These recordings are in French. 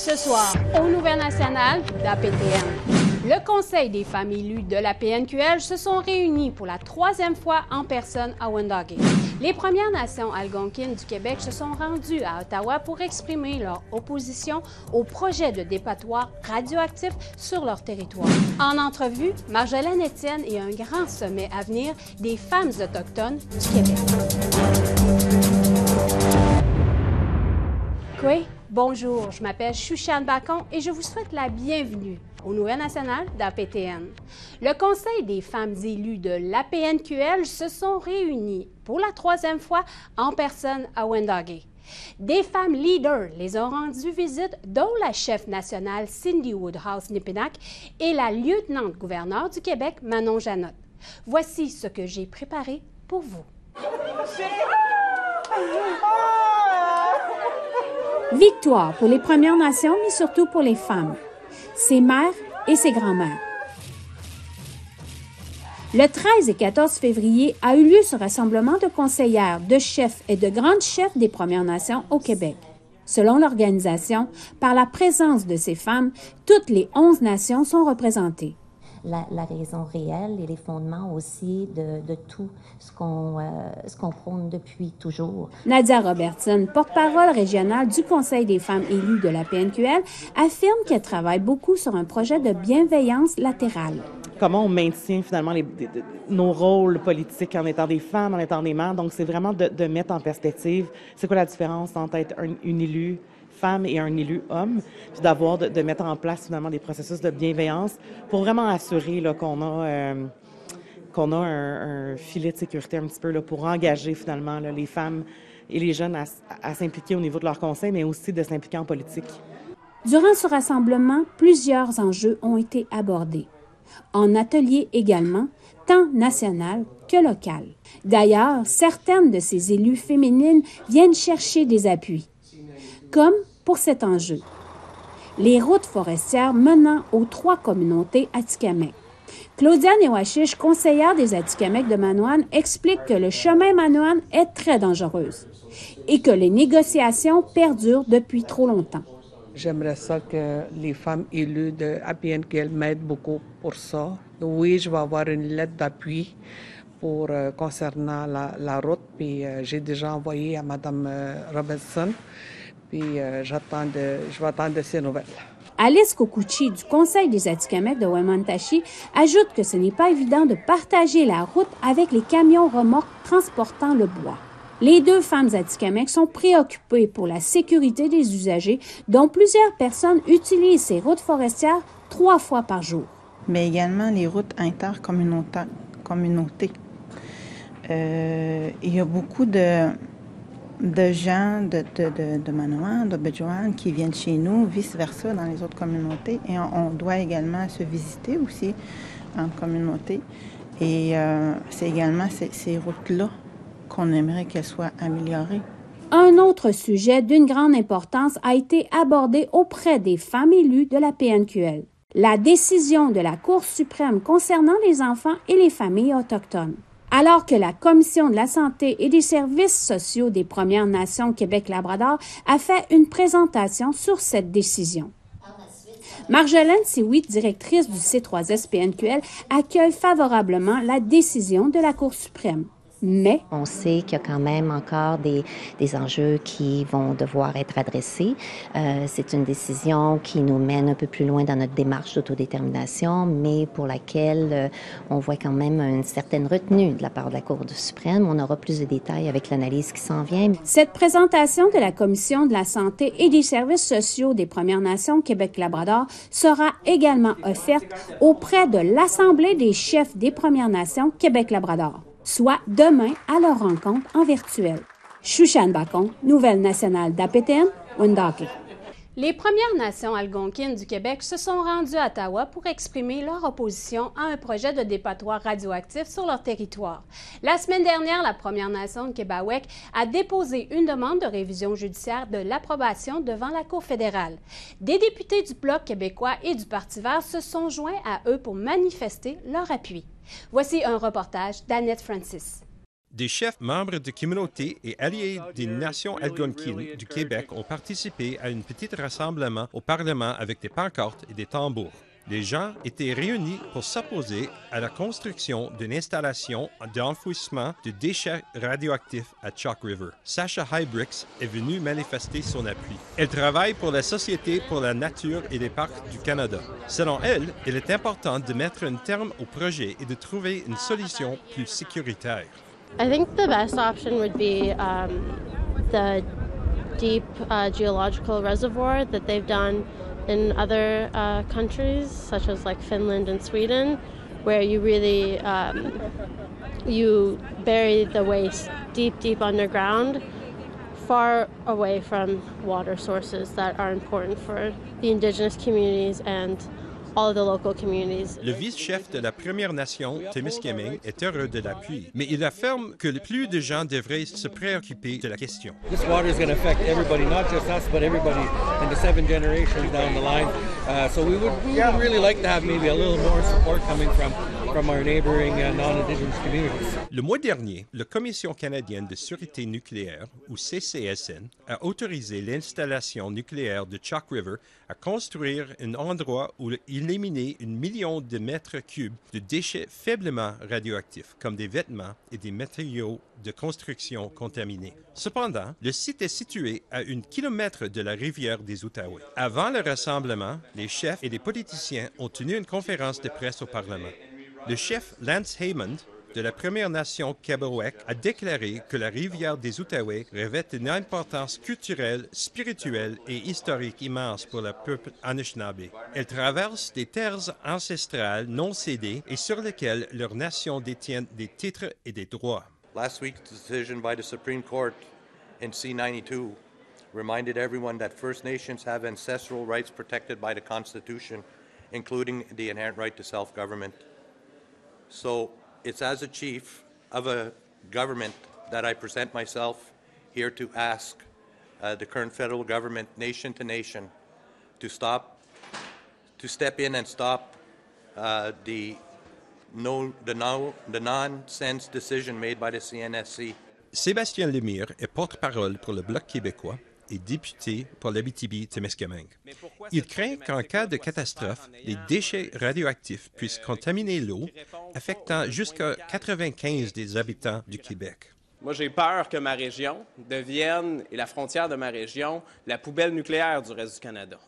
Ce soir, aux Nouvelles nationales d'APTN. Le Conseil des femmes élues de la PNQL se sont réunis pour la troisième fois en personne à Wendake. Les Premières Nations algonquines du Québec se sont rendues à Ottawa pour exprimer leur opposition au projet de dépotoir radioactif sur leur territoire. En entrevue, Marjolaine Etienne et un grand sommet à venir des femmes autochtones du Québec. Oui, bonjour, je m'appelle Shushan Bacon et je vous souhaite la bienvenue aux Nouvelles nationales d'APTN. Le Conseil des femmes élues de l'APNQL se sont réunis pour la troisième fois en personne à Wendake. Des femmes leaders les ont rendues visite, dont la chef nationale Cindy Woodhouse-Nipinac et la lieutenant-gouverneure du Québec Manon Janotte. Voici ce que j'ai préparé pour vous. Victoire pour les Premières Nations, mais surtout pour les femmes, ses mères et ses grands-mères. Le 13 et 14 février a eu lieu ce rassemblement de conseillères, de chefs et de grandes chefs des Premières Nations au Québec. Selon l'organisation, par la présence de ces femmes, toutes les 11 nations sont représentées. La raison réelle et les fondements aussi de tout ce qu'on prône depuis toujours. Nadia Robertson, porte-parole régionale du Conseil des femmes élues de la PNQL, affirme qu'elle travaille beaucoup sur un projet de bienveillance latérale. Comment on maintient finalement nos rôles politiques en étant des femmes, en étant des mères. Donc, c'est vraiment de mettre en perspective c'est quoi la différence entre être une élue femme et un élu homme, puis de mettre en place finalement des processus de bienveillance pour vraiment assurer là, qu'on a un filet de sécurité un petit peu là, pour engager finalement là, les femmes et les jeunes à s'impliquer au niveau de leur conseil, mais aussi de s'impliquer en politique. Durant ce rassemblement, plusieurs enjeux ont été abordés. En atelier également, tant national que local. D'ailleurs, certaines de ces élues féminines viennent chercher des appuis, comme pour cet enjeu. Les routes forestières menant aux 3 communautés Atikamekw. Claudia Newashish, conseillère des Atikamekw de Manoan, explique que le chemin Manoan est très dangereuse et que les négociations perdurent depuis trop longtemps. J'aimerais ça que les femmes élues de APNQL m'aident beaucoup pour ça. Oui, je vais avoir une lettre d'appui concernant la route, puis j'ai déjà envoyé à Mme Robertson, puis je vais attendre de ses nouvelles. Alice Kokuchi du Conseil des Atikamekw de Wemotaci ajoute que ce n'est pas évident de partager la route avec les camions remorques transportant le bois. Les 2 femmes Atikamekw sont préoccupées pour la sécurité des usagers, dont plusieurs personnes utilisent ces routes forestières 3 fois par jour. Mais également les routes intercommunautés. Il y a beaucoup de gens de Manoan, de Bejuan qui viennent chez nous, vice-versa dans les autres communautés. Et on doit également se visiter aussi en communauté. Et c'est également ces routes-là qu'on aimerait qu'elles soient améliorées. Un autre sujet d'une grande importance a été abordé auprès des femmes élues de la PNQL. La décision de la Cour suprême concernant les enfants et les familles autochtones. Alors que la Commission de la santé et des services sociaux des Premières Nations Québec-Labrador a fait une présentation sur cette décision. Marjolaine Sioui, directrice du C3S-PNQL, accueille favorablement la décision de la Cour suprême. Mais on sait qu'il y a quand même encore des enjeux qui vont devoir être adressés. C'est une décision qui nous mène un peu plus loin dans notre démarche d'autodétermination, mais pour laquelle on voit quand même une certaine retenue de la part de la Cour suprême. On aura plus de détails avec l'analyse qui s'en vient. Cette présentation de la Commission de la santé et des services sociaux des Premières Nations Québec-Labrador sera également offerte auprès de l'Assemblée des chefs des Premières Nations Québec-Labrador, soit demain à leur rencontre en virtuel. Shushan Bacon, Nouvelles nationales d'APTN, Wendake. Les Premières Nations algonquines du Québec se sont rendues à Ottawa pour exprimer leur opposition à un projet de dépotoir radioactif sur leur territoire. La semaine dernière, la Première Nation de Québécois a déposé une demande de révision judiciaire de l'approbation devant la Cour fédérale. Des députés du Bloc québécois et du Parti vert se sont joints à eux pour manifester leur appui. Voici un reportage d'Annette Francis. Des chefs membres de communautés et alliés des nations algonquines du Québec ont participé à un petit rassemblement au Parlement avec des pancartes et des tambours. Les gens étaient réunis pour s'opposer à la construction d'une installation d'enfouissement de déchets radioactifs à Chalk River. Sasha Hybricks est venue manifester son appui. Elle travaille pour la Société pour la nature et les parcs du Canada. Selon elle, il est important de mettre un terme au projet et de trouver une solution plus sécuritaire. I think the best option would be the deep geological reservoir that they've done in other countries, such as like Finland and Sweden, where you really you bury the waste deep underground, far away from water sources that are important for the indigenous communities and all of the local communities. Le vice-chef de la Première Nation, Témiscamingue, est heureux de l'appui, mais il affirme que plus de gens devraient se préoccuper de la question. This water is going to affect everybody, not just us, but everybody in the 7 generations down the line. So we would really like to have maybe a little more support coming from our neighboring non-Indigenous communities. Le mois dernier, la Commission canadienne de sûreté nucléaire, ou CCSN, a autorisé l'installation nucléaire de Chalk River à construire un endroit où éliminer 1 million de mètres cubes de déchets faiblement radioactifs, comme des vêtements et des matériaux de construction contaminés. Cependant, le site est situé à 1 kilomètre de la rivière des Outaouais. Avant le rassemblement, les chefs et les politiciens ont tenu une conférence de presse au Parlement. Le chef Lance Haymond de la Première Nation Kabewek a déclaré que la rivière des Outaouais revêt une importance culturelle, spirituelle et historique immense pour le peuple Anishinaabe. Elle traverse des terres ancestrales non cédées et sur lesquelles leur nation détient des titres et des droits. Last week's decision by the Supreme Court in C-92 reminded everyone that First Nations have ancestral rights protected by the Constitution, including the inherent right to self-government. So it's as a chief of a government that I present myself here to ask the current federal government, nation to nation, to step in and stop the nonsense decision made by the CNSC. Sébastien Lemire est porte-parole pour le Bloc québécois et député pour l'Abitibi-Témiscamingue. Il craint qu'en cas de catastrophe, les déchets radioactifs puissent contaminer l'eau, affectant jusqu'à 95 des habitants du Québec. Moi, j'ai peur que ma région devienne, et la frontière de ma région, la poubelle nucléaire du reste du Canada.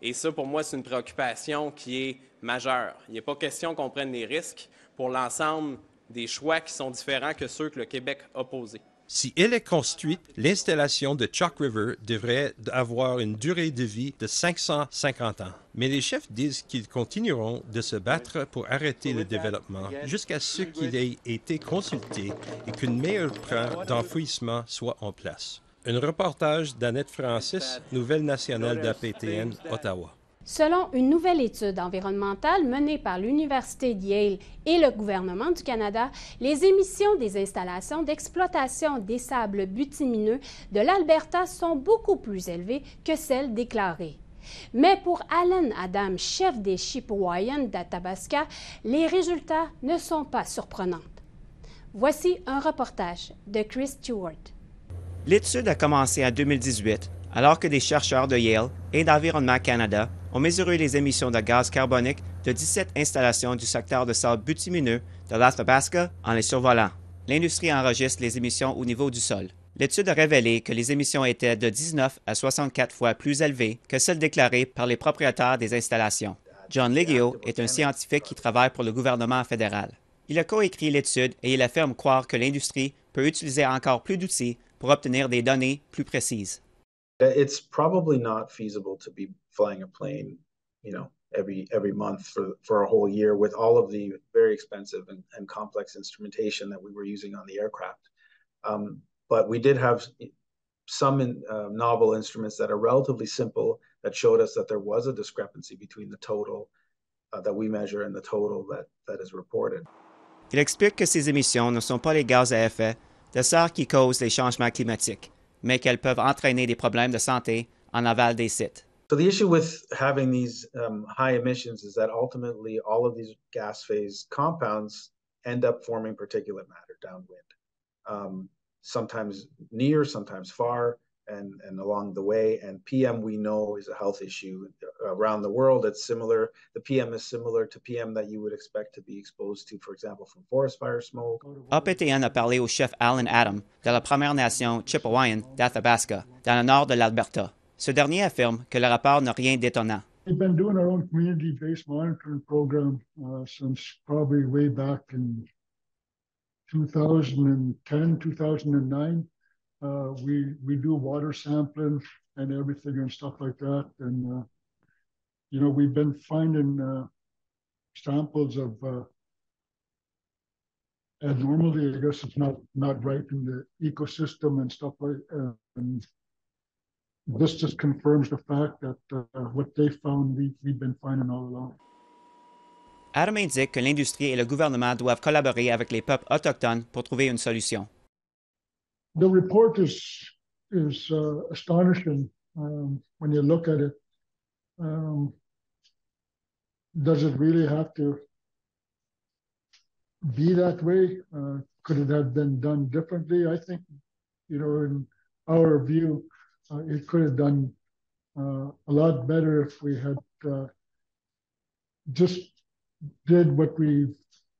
Et ça, pour moi, c'est une préoccupation qui est majeure. Il n'est pas question qu'on prenne des risques pour l'ensemble des choix qui sont différents que ceux que le Québec a posés. Si elle est construite, l'installation de Chalk River devrait avoir une durée de vie de 550 ans. Mais les chefs disent qu'ils continueront de se battre pour arrêter le développement jusqu'à ce qu'il ait été consulté et qu'un meilleur plan d'enfouissement soit en place. Un reportage d'Annette Francis, Nouvelle nationale d'APTN, Ottawa. Selon une nouvelle étude environnementale menée par l'Université de Yale et le gouvernement du Canada, les émissions des installations d'exploitation des sables bitumineux de l'Alberta sont beaucoup plus élevées que celles déclarées. Mais pour Alan Adam, chef des Chipewyan d'Athabasca, les résultats ne sont pas surprenants. Voici un reportage de Chris Stewart. L'étude a commencé en 2018, alors que des chercheurs de Yale et d'Environnement Canada ont mesuré les émissions de gaz carbonique de 17 installations du secteur de sable bitumineux de l'Athabasca en les survolant. L'industrie enregistre les émissions au niveau du sol. L'étude a révélé que les émissions étaient de 19 à 64 fois plus élevées que celles déclarées par les propriétaires des installations. John Liggio est un scientifique qui travaille pour le gouvernement fédéral. Il a coécrit l'étude et il affirme croire que l'industrie peut utiliser encore plus d'outils pour obtenir des données plus précises. It's probably not feasible to be flying a plane, every month for a whole year with all of the very expensive and complex instrumentation that we were using on the aircraft. But we did have some novel instruments that are relatively simple that showed us that there was a discrepancy between the total that we measure and the total that is reported. Il explique que ces émissions ne sont pas les gaz à effet de serre qui causent les changements climatiques, mais qu'elles peuvent entraîner des problèmes de santé en aval des sites. So the issue with having these high emissions is that ultimately all of these gas phase compounds end up forming particulate matter downwind. sometimes near, sometimes far, and along the way. And PM, we know, is a health issue around the world. It's similar. The PM is similar to PM that you would expect to be exposed to, for example, from forest fire smoke. APTN a parlé au chef Alan Adam de la Première Nation Chipewyan d'Athabasca, dans le nord de l'Alberta. Ce dernier affirme que le rapport n'a rien d'étonnant. We've been doing our own community-based monitoring program since probably way back in 2010, 2009. We do water sampling and everything and stuff like that. And, we've been finding samples of abnormality. I guess it's not right in the ecosystem and stuff like that. And this just confirms the fact that what they found, we've been finding all along. Adam indique que l'industrie et le gouvernement doivent collaborer avec les peuples autochtones pour trouver une solution. The report is astonishing when you look at it. Does it really have to be that way? Could it have been done differently? I think, in our view, it could have done a lot better if we had just did what we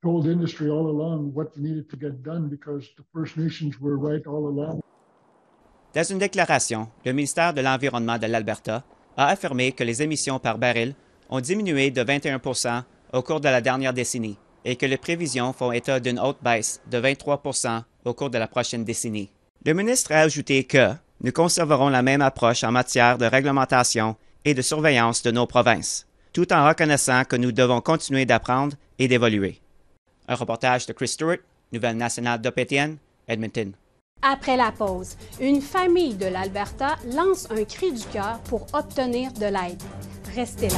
told industry all along, what needed to get done, because the First Nations were right all along. Dans une déclaration, le ministère de l'Environnement de l'Alberta a affirmé que les émissions par baril ont diminué de 21% au cours de la dernière décennie et que les prévisions font état d'une haute baisse de 23% au cours de la prochaine décennie. Le ministre a ajouté que nous conserverons la même approche en matière de réglementation et de surveillance de nos provinces, tout en reconnaissant que nous devons continuer d'apprendre et d'évoluer. Un reportage de Chris Stewart, Nouvelle nationale d'APTN, Edmonton. Après la pause, une famille de l'Alberta lance un cri du cœur pour obtenir de l'aide. Restez là.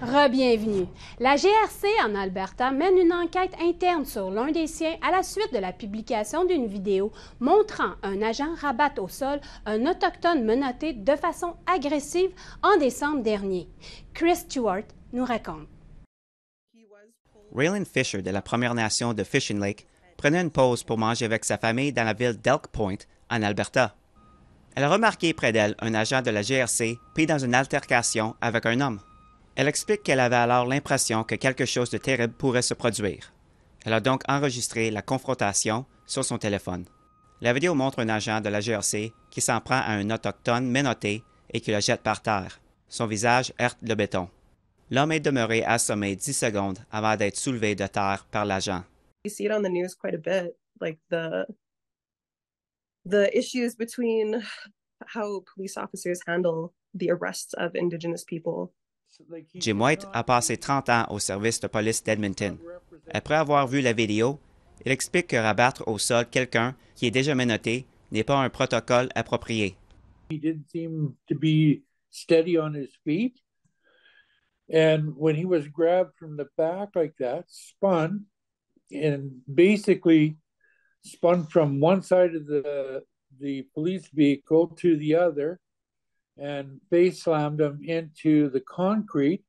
Re-bienvenue. La GRC en Alberta mène une enquête interne sur l'un des siens à la suite de la publication d'une vidéo montrant un agent rabattre au sol un autochtone menotté de façon agressive en décembre dernier. Chris Stewart nous raconte. Raylan Fisher de la Première Nation de Fishing Lake prenait une pause pour manger avec sa famille dans la ville d'Elk Point, en Alberta. Elle a remarqué près d'elle un agent de la GRC pris dans une altercation avec un homme. Elle explique qu'elle avait alors l'impression que quelque chose de terrible pourrait se produire. Elle a donc enregistré la confrontation sur son téléphone. La vidéo montre un agent de la GRC qui s'en prend à un autochtone menotté et qui le jette par terre. Son visage heurte le béton. L'homme est demeuré assommé 10 secondes avant d'être soulevé de terre par l'agent. You see it on the news quite a bit, like the issues between how police officers handle the arrests of Indigenous people. Jim White a passé 30 ans au service de police d'Edmonton. Après avoir vu la vidéo, il explique que rabattre au sol quelqu'un qui est déjà menotté n'est pas un protocole approprié. He didn't seem to be steady on his feet. And when he was grabbed from the back like that, spun, and basically spun from one side of the police vehicle to the other, and face slammed him into the concrete.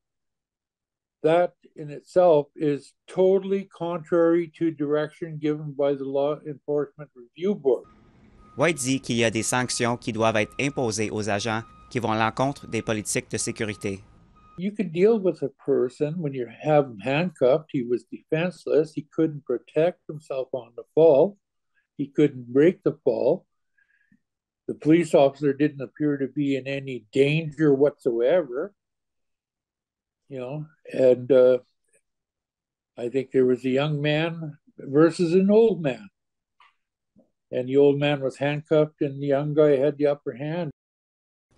That in itself is totally contrary to direction given by the Law Enforcement Review Board. White dit qu'il y a des sanctions qui doivent être imposées aux agents qui vont à l'encontre des politiques de sécurité. You can deal with a person when you have him handcuffed. He was defenseless. He couldn't protect himself on the fall. He couldn't break the fall. The police officer didn't appear to be in any danger whatsoever, and I think there was a young man versus an old man, and the old man was handcuffed and the young guy had the upper hand.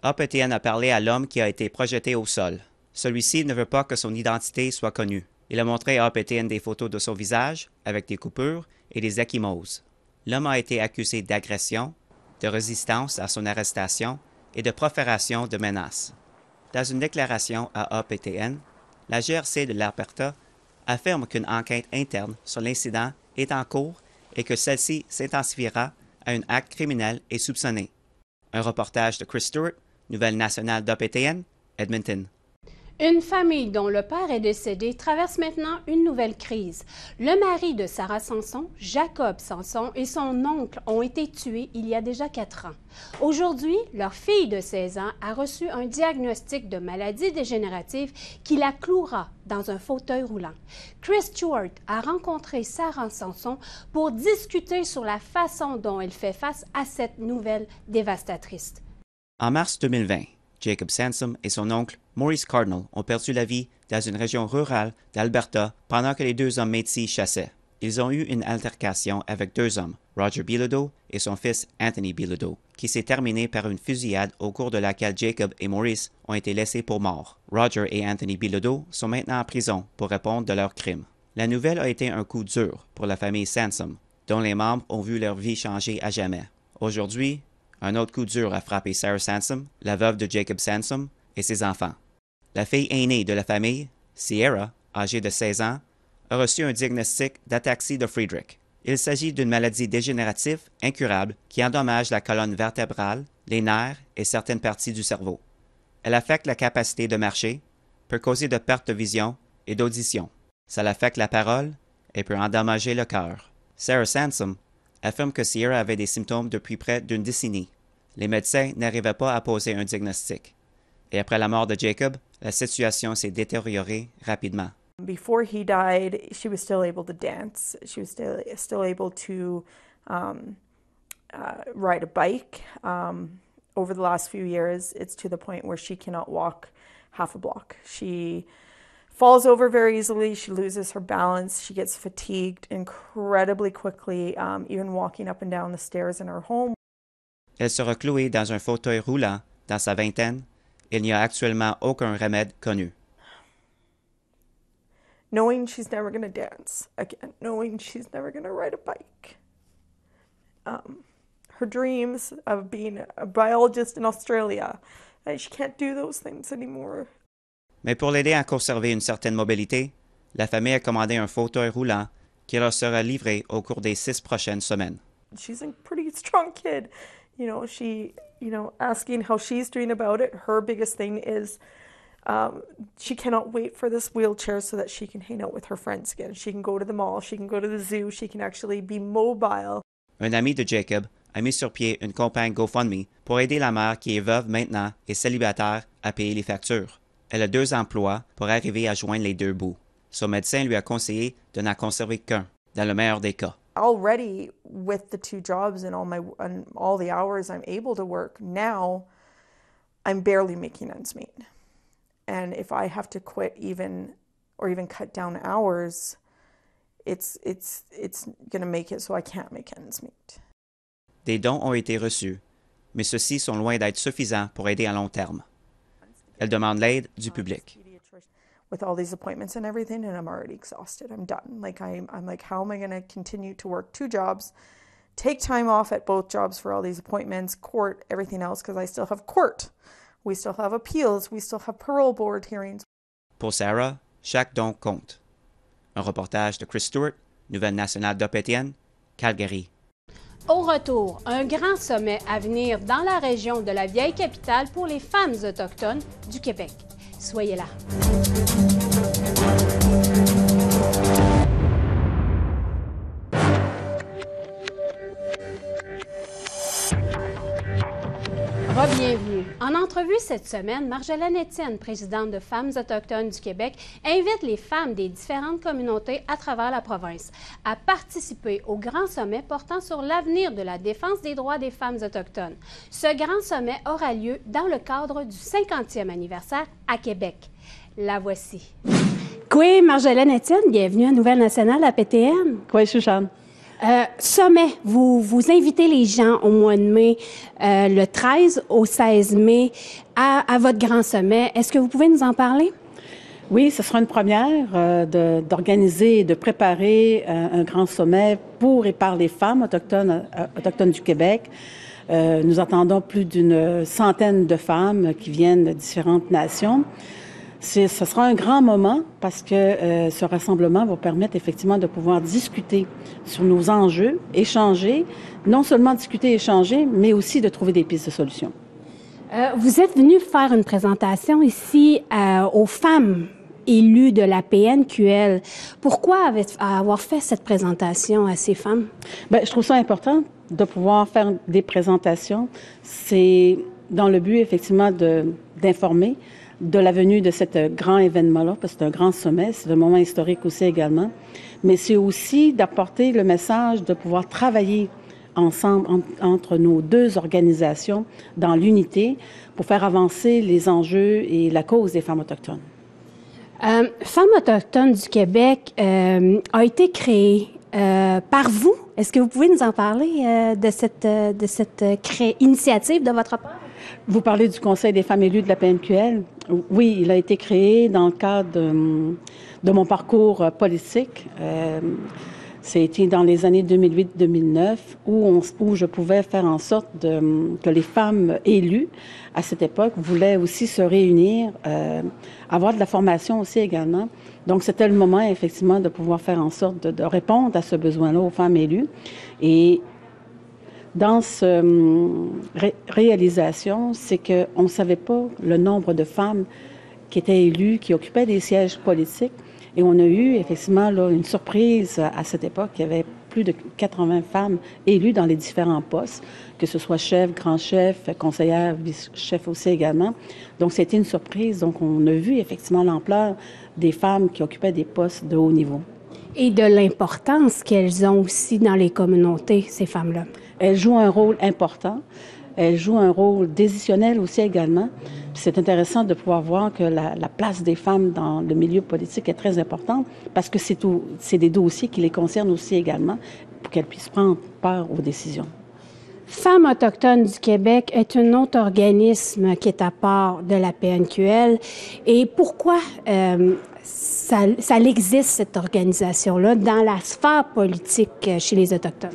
APTN a parlé à l'homme qui a été projeté au sol. Celui-ci ne veut pas que son identité soit connue. Il a montré à APTN des photos de son visage avec des coupures et des ecchymoses. L'homme a été accusé d'agression, de résistance à son arrestation et de profération de menaces. Dans une déclaration à APTN, la GRC de l'Alberta affirme qu'une enquête interne sur l'incident est en cours et que celle-ci s'intensifiera à un acte criminel et soupçonné. Un reportage de Chris Stewart, Nouvelle nationale d'APTN, Edmonton. Une famille dont le père est décédé traverse maintenant une nouvelle crise. Le mari de Sarah Sanson, Jacob Sanson, et son oncle ont été tués il y a déjà 4 ans. Aujourd'hui, leur fille de 16 ans a reçu un diagnostic de maladie dégénérative qui la clouera dans un fauteuil roulant. Chris Stewart a rencontré Sarah Sanson pour discuter sur la façon dont elle fait face à cette nouvelle dévastatrice. En mars 2020, Jacob Sansom et son oncle Maurice Cardinal ont perdu la vie dans une région rurale d'Alberta pendant que les 2 hommes métis chassaient. Ils ont eu une altercation avec 2 hommes, Roger Bilodeau et son fils Anthony Bilodeau, qui s'est terminée par une fusillade au cours de laquelle Jacob et Maurice ont été laissés pour morts. Roger et Anthony Bilodeau sont maintenant en prison pour répondre de leurs crimes. La nouvelle a été un coup dur pour la famille Sansom, dont les membres ont vu leur vie changer à jamais. Aujourd'hui, un autre coup dur a frappé Sarah Sansom, la veuve de Jacob Sansom, et ses enfants. La fille aînée de la famille, Sierra, âgée de 16 ans, a reçu un diagnostic d'ataxie de Friedreich. Il s'agit d'une maladie dégénérative incurable qui endommage la colonne vertébrale, les nerfs et certaines parties du cerveau. Elle affecte la capacité de marcher, peut causer de perte de vision et d'audition. Ça affecte la parole et peut endommager le cœur. Sarah Sansom affirme que Sierra avait des symptômes depuis près d'une décennie. Les médecins n'arrivaient pas à poser un diagnostic. Et après la mort de Jacob, la situation s'est détériorée rapidement. Before he died, she was still able to dance. She was still able to ride a bike. Over the last few years, it's to the point where she cannot walk half a block. She falls over very easily. She loses her balance. She gets fatigued incredibly quickly, even walking up and down the stairs in her home. Elle sera clouée dans un fauteuil roulant dans sa vingtaine. Il n'y a actuellement aucun remède connu. Knowing she's never going to dance again, knowing she's never going to ride a bike. Her dreams of being a biologist in Australia, she can't do those things anymore. Mais pour l'aider à conserver une certaine mobilité, la famille a commandé un fauteuil roulant qui leur sera livré au cours des 6 prochaines semaines. She's a pretty strong kid. Asking how she's doing about it, her biggest thing is she cannot wait for this wheelchair so that she can hang out with her friends again. She can go to the mall, she can go to the zoo, she can actually be mobile. Un ami de Jacob a mis sur pied une campagne GoFundMe pour aider la mère qui est veuve maintenant et célibataire à payer les factures. Elle a 2 emplois pour arriver à joindre les 2 bouts. Son médecin lui a conseillé de n'en conserver qu'un, dans le meilleur des cas. Already, with the 2 jobs and all the hours I'm able to work now, I'm barely making ends meet. And if I have to quit even cut down hours, it's going to make it so I can't make ends meet. Des dons ont été reçus, mais ceux-ci sont loin d'être suffisants pour aider à long terme. Elle demande l'aide du public. With all these appointments and everything, and I'm already exhausted. I'm done. I'm like, how am I going to continue to work 2 jobs, take time off at both jobs for all these appointments, court, everything else, because I still have court. We still have appeals. We still have parole board hearings. Pour Sarah, chaque don compte. Un reportage de Chris Stewart, Nouvelle nationale d'APTN, Calgary. Au retour, un grand sommet à venir dans la région de la vieille capitale pour les femmes autochtones du Québec. Soyez là. Bienvenue. En entrevue cette semaine, Marjolaine Étienne, présidente de Femmes autochtones du Québec, invite les femmes des différentes communautés à travers la province à participer au grand sommet portant sur l'avenir de la défense des droits des femmes autochtones. Ce grand sommet aura lieu dans le cadre du 50e anniversaire à Québec. La voici. Quoi, Marjolaine Étienne, bienvenue à Nouvelle nationale à PTN. Quoi, Chouchane? Sommet, vous invitez les gens au mois de mai, le 13 au 16 mai, à votre grand sommet. Est-ce que vous pouvez nous en parler? Oui, ce sera une première d'organiser et de préparer un grand sommet pour et par les femmes autochtones du Québec. Nous attendons plus d'une centaine de femmes qui viennent de différentes nations. Ce sera un grand moment parce que ce rassemblement va permettre effectivement de pouvoir discuter sur nos enjeux, échanger, non seulement discuter et échanger, mais aussi de trouver des pistes de solutions. Vous êtes venu faire une présentation ici aux femmes élues de la PNQL. Pourquoi avoir fait cette présentation à ces femmes? Bien, je trouve ça important de pouvoir faire des présentations. C'est dans le but, effectivement, d'informer de la venue de ce grand événement-là, parce que c'est un grand sommet, c'est un moment historique aussi également, mais c'est aussi d'apporter le message de pouvoir travailler ensemble entre nos deux organisations dans l'unité pour faire avancer les enjeux et la cause des femmes autochtones. Femmes autochtones du Québec a été créée par vous. Est-ce que vous pouvez nous en parler de cette initiative de votre part? Vous parlez du Conseil des femmes élues de la PNQL. Oui, il a été créé dans le cadre de mon parcours politique. C'était dans les années 2008-2009 où je pouvais faire en sorte que les femmes élues, à cette époque, voulaient aussi se réunir, avoir de la formation aussi également. Donc, c'était le moment, effectivement, de pouvoir faire en sorte de répondre à ce besoin-là aux femmes élues. Et dans cette réalisation, c'est qu'on ne savait pas le nombre de femmes qui étaient élues, qui occupaient des sièges politiques. Et on a eu effectivement là, une surprise à cette époque. Il y avait plus de 80 femmes élues dans les différents postes, que ce soit chef, grand chef, conseillère, vice-chef aussi également. Donc, c'était une surprise. Donc, on a vu effectivement l'ampleur des femmes qui occupaient des postes de haut niveau. Et de l'importance qu'elles ont aussi dans les communautés, ces femmes-là. Elles jouent un rôle important. Elles jouent un rôle décisionnel aussi également. C'est intéressant de pouvoir voir que la place des femmes dans le milieu politique est très importante parce que c'est des dossiers qui les concernent aussi également pour qu'elles puissent prendre part aux décisions. Femmes autochtones du Québec est un autre organisme qui est à part de la PNQL. Et pourquoi ça existe, cette organisation-là, dans la sphère politique chez les Autochtones?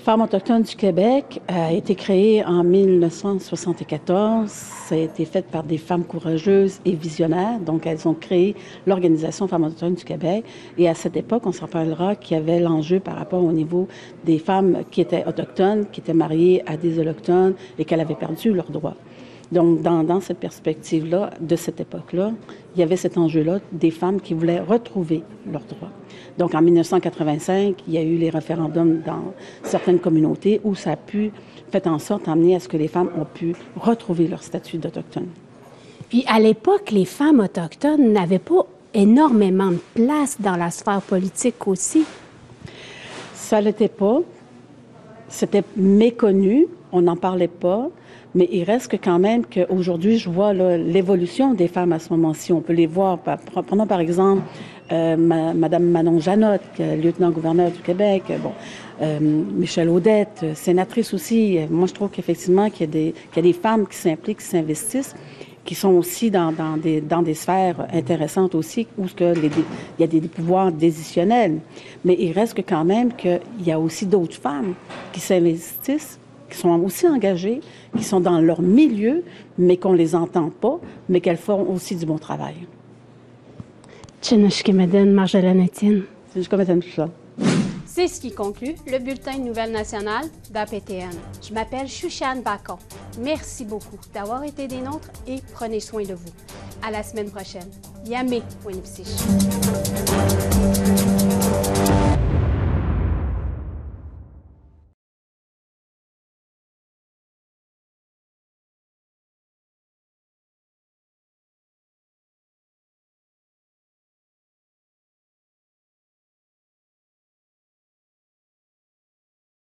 Femmes autochtones du Québec a été créée en 1974. Ça a été fait par des femmes courageuses et visionnaires. Donc, elles ont créé l'organisation Femmes autochtones du Québec. Et à cette époque, on se rappellera qu'il y avait l'enjeu par rapport au niveau des femmes qui étaient autochtones, qui étaient mariées à des autochtones et qu'elles avaient perdu leurs droits. Donc, dans cette perspective-là, de cette époque-là, il y avait cet enjeu-là des femmes qui voulaient retrouver leurs droits. Donc, en 1985, il y a eu les référendums dans certaines communautés où ça a pu faire en sorte d'amener à ce que les femmes ont pu retrouver leur statut d'autochtone. Puis, à l'époque, les femmes autochtones n'avaient pas énormément de place dans la sphère politique aussi. Ça l'était pas. C'était méconnu. On n'en parlait pas. Mais il reste que quand même qu'aujourd'hui, je vois l'évolution des femmes à ce moment-ci. On peut les voir. Prenons par exemple Madame Manon Janotte, lieutenant-gouverneur du Québec. Michèle Audette, sénatrice aussi. Moi, je trouve qu'effectivement qu'il y a des femmes qui s'impliquent, qui s'investissent, qui sont aussi dans des sphères intéressantes aussi, où il y a des pouvoirs décisionnels. Mais il reste que quand même qu'il y a aussi d'autres femmes qui s'investissent, qui sont aussi engagées, qui sont dans leur milieu, mais qu'on ne les entend pas, mais qu'elles font aussi du bon travail. Tchinashkimaden, Marjolaine Etienne. C'est ce qui conclut le bulletin de Nouvelles nationales d'APTN. Je m'appelle Chouchane Bacon. Merci beaucoup d'avoir été des nôtres et prenez soin de vous. À la semaine prochaine. Yamé, Winnipsich.